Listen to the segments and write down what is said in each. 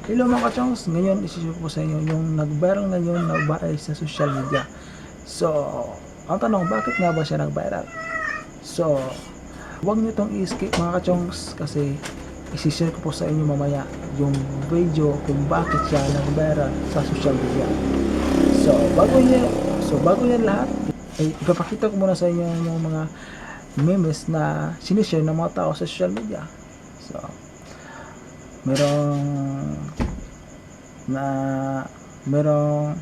Hello mga kachongs, ngayon isi-share ko sa inyo yung nag-viral ngayon na bahay sa social media. So, ang tanong, bakit nga ba siya nag-viral? So, huwag nyo itong i-skip mga kachongs kasi isi-share ko po sa inyo mamaya yung video kung bakit siya nag-viral sa social media. Bago yan lahat, ay ipapakita ko muna sa inyo yung mga memes na sinishare ng mga tao sa social media. So, merong na merong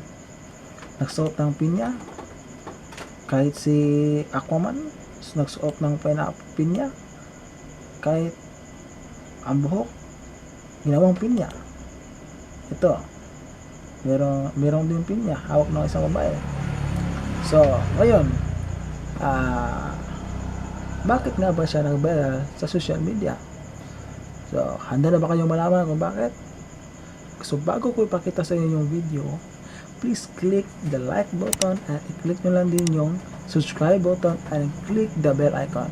nagsuot ng pinya, kahit si Aquaman nagsuot ng pinya, kahit ang buhok ginawang pinya. Ito, merong din pinya hawak ng isang babae. So ngayon, bakit nga ba siya nag-viral sa social media? So, handa na ba kayong malaman kung bakit? So, bago ko ipakita sa inyo yung video, please click the like button and i-click nyo lang din yung subscribe button and click the bell icon.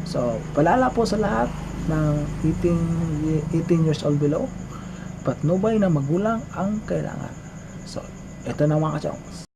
So, palala po sa lahat ng 18 years old below, patnubay na magulang ang kailangan. So, ito na mga kachongs.